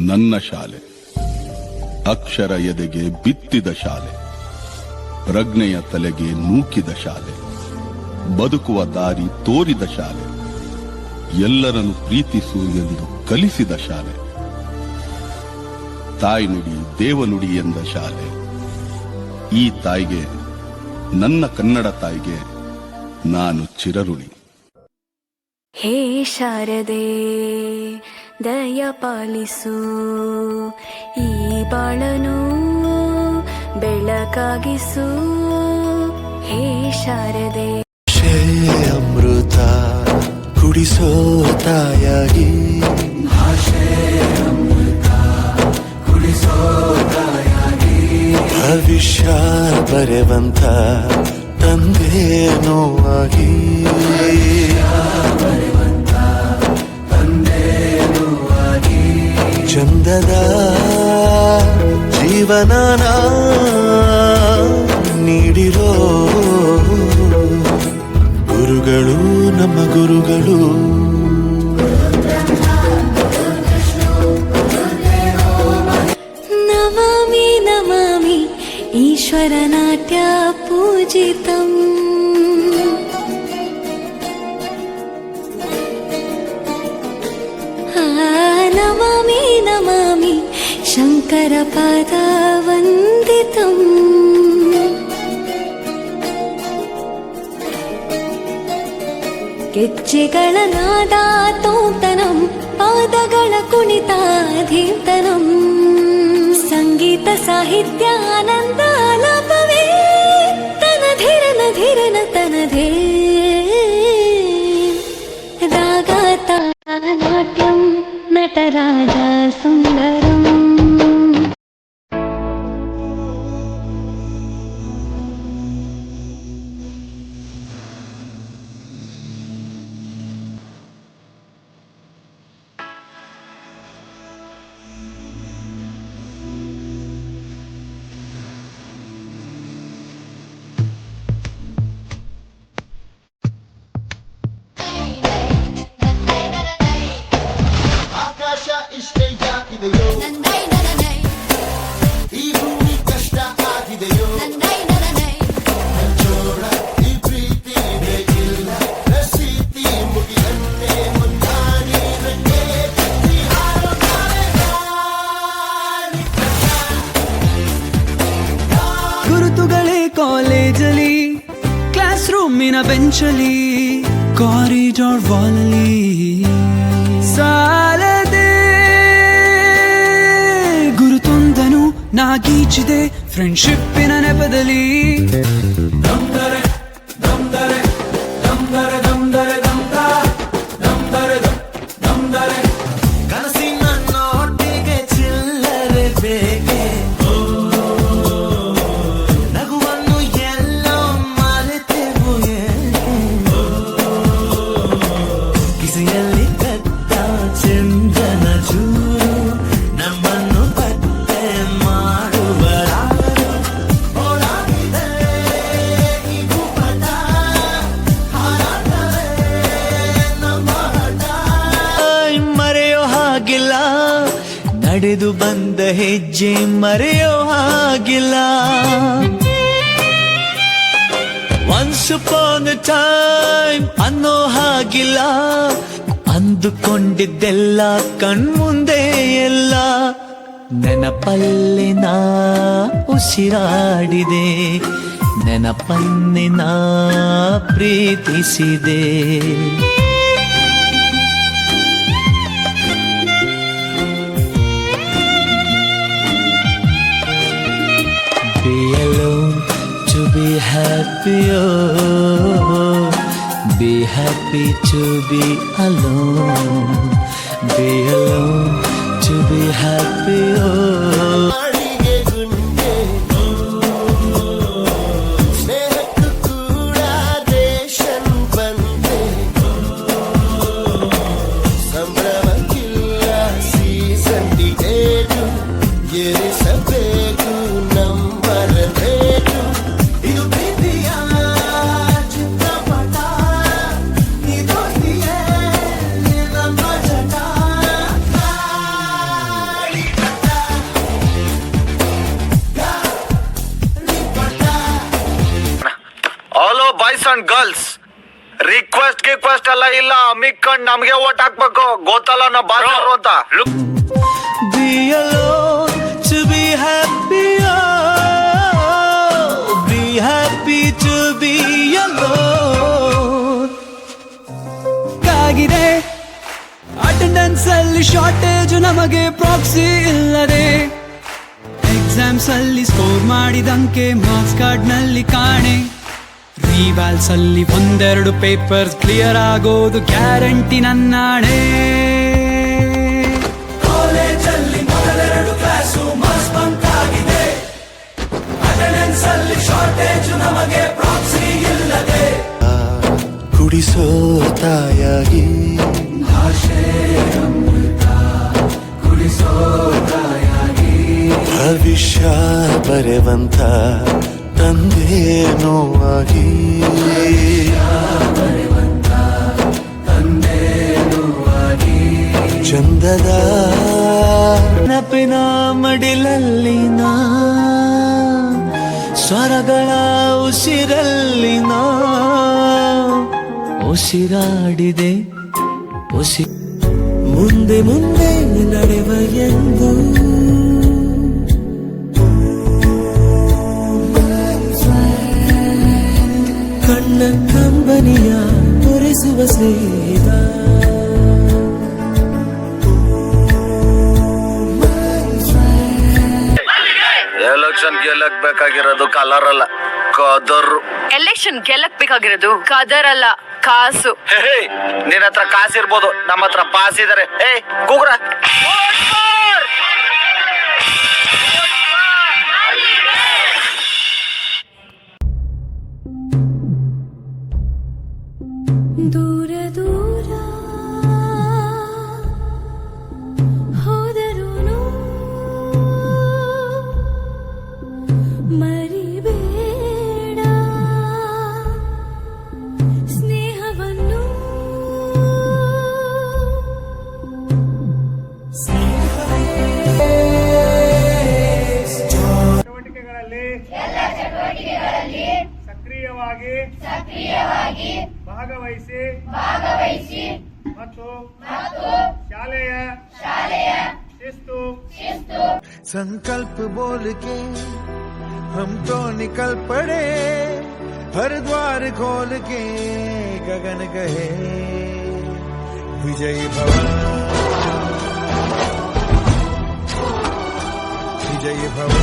ನನ್ನ ಶಾಲೆ, ಅಕ್ಷರ ಎದೆಗೆ ಬಿತ್ತಿದ ಶಾಲೆ, ಪ್ರಜ್ಞೆಯ ತಲೆಗೆ ನೂಕಿದ ಶಾಲೆ, ಬದುಕುವ ದಾರಿ ತೋರಿದ ಶಾಲೆ, ಎಲ್ಲರನ್ನು ಪ್ರೀತಿಸು ಎಂದು ಕಲಿಸಿದ ಶಾಲೆ, ತಾಯ್ನುಡಿ ದೇವನುಡಿ ಎಂದ ಶಾಲೆ. ಈ ತಾಯಿಗೆ, ನನ್ನ ಕನ್ನಡ ತಾಯಿಗೆ ನಾನು ಚಿರಋಣಿ. ಹೇ ಶಾರದೆ ದಯ ಪಾಲಿಸು, ಈ ಬಾಳನು ಬೆಳಕಾಗಿಸು. ಹೇ ಶಾರದೆ ಅಮೃತ ಕುಡಿಸೋ ತಾಯಾಗಿ, ಭವಿಷ್ಯ ಬರೆವಂತ ತಂದೇನೋ ಆಗಿ, ಚಂದದ ಜೀವನನ ನೀಡಿರೋ ಗುರುಗಳು, ನಮ್ಮ ಗುರುಗಳು. ನಮಾಮಿ ನಮಾಮಿ ಈಶ್ವರ ನಾಟ್ಯ ಪೂಜಿತಂ. ನಮಾಮಿ ನಮಾಮಿ ಶಂಕರ ಪಾದ ವಂದಿತಂ. ಗೆಜ್ಜೆಗಳ ನಾದ ತೋಂತನಂ, ಪಾದಗಳ ಕುಣಿತ ಧೀಂತನಂ. ಸಂಗೀತ ಸಾಹಿತ್ಯ ಆನಂದ ಆಲಾಪವೇ ತನಧಿರನ ಧಿರನ ತನಧೇ. ರಾಗ ತಾಳ ನಾಟ್ಯಂ ನಟರಾಜ ಸುಂದರಂ. ಈ ಭೂಮಿ ಕಷ್ಟ ಆಗಿದೆಯೋ, ಈ ಪ್ರೀತಿ ಬೇಕಿಲ್ಲ ರಸೀತಿ ಮುಗಿದಂತೆ ಮುಂದಾನಿರಕ್ಕೆ ಗುರುತುಗಳೇ ಕಾಲೇಜಲ್ಲಿ, ಕ್ಲಾಸ್ ರೂಮಿನ ಬೆಂಚಲ್ಲಿ, ಕಾರಿಡಾರ್ ವಾಲಲ್ಲಿ ಸಾಲದೆ ಗುರುತೊಂದನು ನಾಗೀಚಿದೆ ಫ್ರೆಂಡ್ಶಿಪ್ಪಿನ ನೆಪದಲ್ಲಿ. ಕನಸಿನ ನೋಟಿಗೆ ಚಿಲ್ಲರೆ ಬೇಕೆ, ನಗುವನ್ನು ಎಲ್ಲೋ ಮರೆತೆವು ಏಕೆ, ಕಿಸೆಯಲ್ಲಿ ಕದ್ದ ಚಂದನ ಚೂರು ನಮ್ಮನ್ನು ಪತ್ತೆ ಮಾಡುವರಾರು. ಓಡಾಡಿದೆ ಈ ಭೂಪಟ, ಹಾರಾಟವೇ ನಮ್ಮ ಹಠ. ಮರೆಯೋ ಹಾಗಿಲ್ಲ, ನಡೆದು ಬಂದ ಹೆಜ್ಜೆ ಮರೆಯೋ ಹಾಗಿಲ್ಲ. ಒನ್ಸ್ ಅಪಾನ್ ಅ ಟೈಮ್ ಅನ್ನೋ ಹಾಗಿಲ್ಲ, ಅಂದುಕೊಂಡಿದ್ದೆಲ್ಲ ಕಣ್ಮುಂದೆ ಎಲ್ಲ ನೆನಪಲ್ಲಿ ನಾ ಉಸಿರಾಡಿದೆ, ನೆನಪನ್ನೇ ನಾ ಪ್ರೀತಿಸಿದೆ. Be alone to be happy, oh. Be happy to be alone. Be alone to be happy, oh. ಅಡಿಗೆ ಗುಂಡೆ ಸ್ನೇಹಕ್ಕೂ ಕೂಡ ರೇಷನ್ ಬಂದೆ, ಸಂಭ್ರಮಕ್ಕಿಲ್ಲ ಸೀಸನ್ ಟಿಕೇಟು, ಏರಿಸಬೇಕು ನಂಬರ್ ರೇಟು. ಇದು ಪ್ರೀತಿಯ ಚಿತ್ರಪಟ, ಇದೊಂದಿಗೆ ನಮ್ಮ ಜಟ. ಅಂಡ್ ಗರ್ಲ್ಸ್, ರಿಕ್ವೆಸ್ಟ್ ಎಲ್ಲ ಇಲ್ಲ, ಅಮ್ಮಿಕೊಂಡ್ ನಮ್ಗೆ ಓಟ್ ಹಾಕ್ಬೇಕು, ಗೊತ್ತಲ್ಲ ನಾವು ಬಾಸಾರು ಅಂತ. Be alone to be happy, oh, be happy to be alone. ಆಗಿದೆ ಅಟೆಂಡೆನ್ಸ್ ಅಲ್ಲಿ ಶಾರ್ಟೇಜ್, ನಮಗೆ ಪ್ರಾಕ್ಸಿ ಇಲ್ಲದೆ ಎಕ್ಸಾಮ್ಸ್ ಅಲ್ಲಿ ಸ್ಕೋರ್ ಮಾಡಿದಂಕೆ ಮಾರ್ಕ್ಸ್ ಕಾರ್ಡ್ ನಲ್ಲಿ ಕಾಣೆ. ರಿವಾಲ್ಸ್ ಅಲ್ಲಿ ಒಂದೆರಡು ಪೇಪರ್ಸ್ ಕ್ಲಿಯರ್ ಆಗೋದು ಗ್ಯಾರಂಟಿ ನನ್ನಾಣೆ. ಕಾಲೇಜಲ್ಲಿ ಮೊದಲೆರಡು ಕ್ಲಾಸು ಮಾರ್ಕ್ಸ್ ಬಂಕ್ ಆಗಿದೆ, ಅಟೆಂಡೆನ್ಸ್ ಅಲ್ಲಿ ಶಾರ್ಟೇಜ್, ನಮಗೆ ಪ್ರಾಕ್ಸಿ ಇಲ್ಲದೆ. ಕುಡಿಸೋ ತಾಯಾಗಿ ಭವಿಷ್ಯ ಬರೆವಂತ ತಂದೇನೋ ಆಗಿ ಚಂದದ ನೆನಪಿನ ಮಡಿಲಲ್ಲಿನ ಸ್ವರಗಳ ಉಸಿರಲ್ಲಿನ ಉಸಿರಾಡಿದೆ ಮುಂದೆ ಮುಂದೆ ನಡೆವ ಎಂದು ಕಣ್ಣ ಕಂಬನಿಯ ತೋರಿಸುವ ಸ್ನೇಹಿತ. ಎಲೆಕ್ಷನ್ ಗೆಲ್ಲಕ್ ಬೇಕಾಗಿರೋದು ಕಲರ್ ಅಲ್ಲ, ಕದರ್. ಎಲೆಕ್ಷನ್ ಗೆಲ್ಲಕ್ ಬೇಕಾಗಿರೋದು ಕದರ್ ಅಲ್ಲ, ಕಾಸು. ನಿನ್ನ ಹತ್ರ ಕಾಸಿರ್ಬೋದು, ನಮ್ಮ ಹತ್ರ ಪಾಸ್ ಇದಾರೆ. ಕೂಗ್ರ ದೂರ ದೂರ ಹೋದರೂನು ಮರಿಬೇಡ ಸ್ನೇಹವನ್ನು. ಚಟುವಟಿಕೆಗಳಲ್ಲಿ ಸಕ್ರಿಯವಾಗಿ ಭಾಗವಹಿಸಿ ಮತ್ತು ಶಾಲೆಯ ಶಿಸ್ತು. संकल्प बोल के हम तो निकल पड़े, हर द्वार खोल के गगन कहे विजयी भव, विजयी भव.